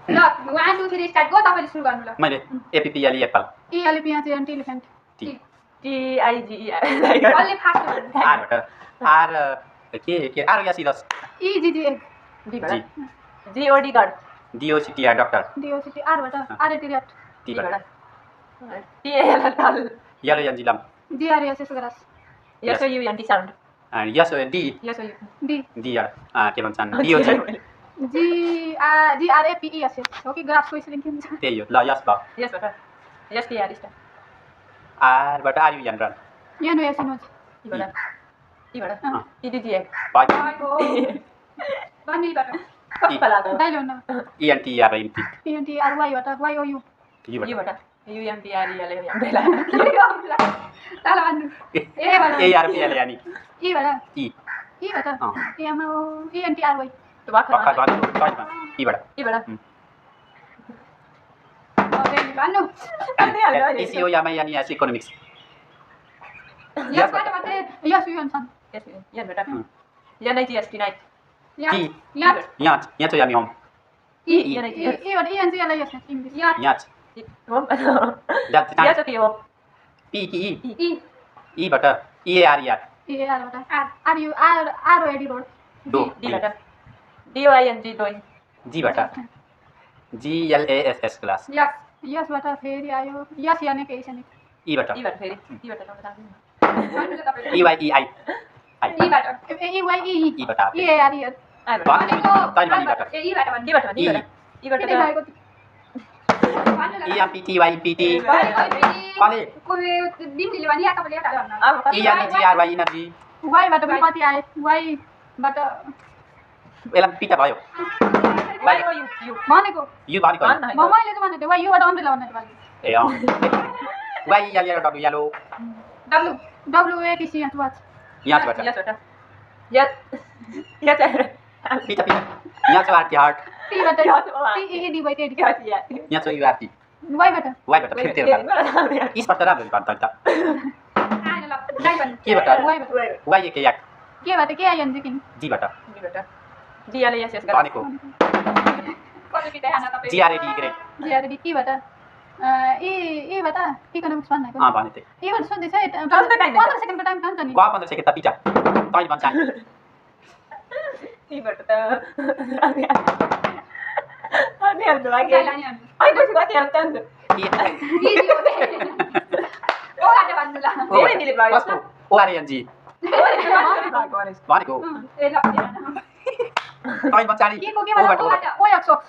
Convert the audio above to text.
ल 1 2 3 start go तपाईले सुरु गर्नु ल मैले एपीपीएल एप्पल एले यहाँ चाहिँ एलिफेन्ट टी TIGE अलि फास्ट गर्नु आर भट आर के आर या सिलस E G G G G GOD guard D O C T R doctor D O C T R भट आर टी रेट टी भट TAL ताल येलो एन्जिलम जीआरएस ग्रास SOUNT साउन्ड अनि यस डी SOU डी डी के भन्छन् D O C G R A P E S हो कि ग्राफ को स्पेलिङ के हुन्छ त्यही हो ल यस भयो यस भट STR स्टार आर भट आर यु एन रन यहाँ नो एसिनो ई भट EDGA बाइ बन्नी भट कपला डाइलो न ENTR एमटी एनटी आर वाई भट Y O U you E भट भट UMPREL बेला ताला भन्नु ए भट ARPL यानी ई भट ई ई भट M O N T R Y पक्का गर्नु ई भट ई भट ओके भन्नु TCO यामा यानी एस इकोनोमिक्स यस भट यस यु सन यस यहाँ भट NIGST नाइट या टी या यहाँ चाहिँ यामी होम ई ई भट एनजी एल एस इंग्लिश या यहाँ होम दैट या चाहिँ हो पी की ई ई भट EARER ए आर भट R U R O A D road दो डी भट DOING डोइङ जी भट GLASS क्लास यस यस भट फेरि आयो यस याने के छैन ई भट ई भट फेरि ई भट नम्बर EYEI ई भट ए वाई ई ई भट ए आर ई आई भट भनेको तैँले भट ए ई भट भन्नु ई भट ई भट ई भट किन भएको EMPTYPT कले कोही दिदीले भने या तपाईले एउटा भन्नु ENEGRY इनर्जी वाइ बाट पनि कति आयो वाइ बाट यसलाई पिटा भयो वाइ ओ यु भनेको यु भनेको होइन। मैले चाहिँ भनेको वाइ युबाट अम्ब्रेला भनेको भने ए अँ वाइ यालो डब्लु यालो W W A T C S watch यहाँ भट यस भट या चाहिँ पिटा पिटा यहाँ चाहिँ आरटी हार्ट टी बाट टी ए डी बाइ टी या यहाँ चाहिँ युआरटी वाइ बाट वाइ भट फेरि तेरो इसबाट राम्रो भन्छ त आएन ल दाइ भन्नु के भट वाइ बाट वाइ के याक के बाट के आयो भने जी भट DLASS भनेको कति पिटा खाना तपाईँ GRAD ग्रेड जिआरडी के बाट ए बाट इकोनोमिक्स भन्एको भने त्यही ए बाट सोध्दैछ 15 सेकेन्डको टाइम खान्छ नि 15 सेकेन्ड त पिटा तैँले भन्छ ई भट त अनि हाल्नु लाग्यो ai पछि कति हाल्छ नि ओ आटे भन्नु ल धेरै मिले भयो कस्तो ORNG भनेको ए ल तैँले भन्छ नि के को के बाट ओ बाट ओ याक सक्स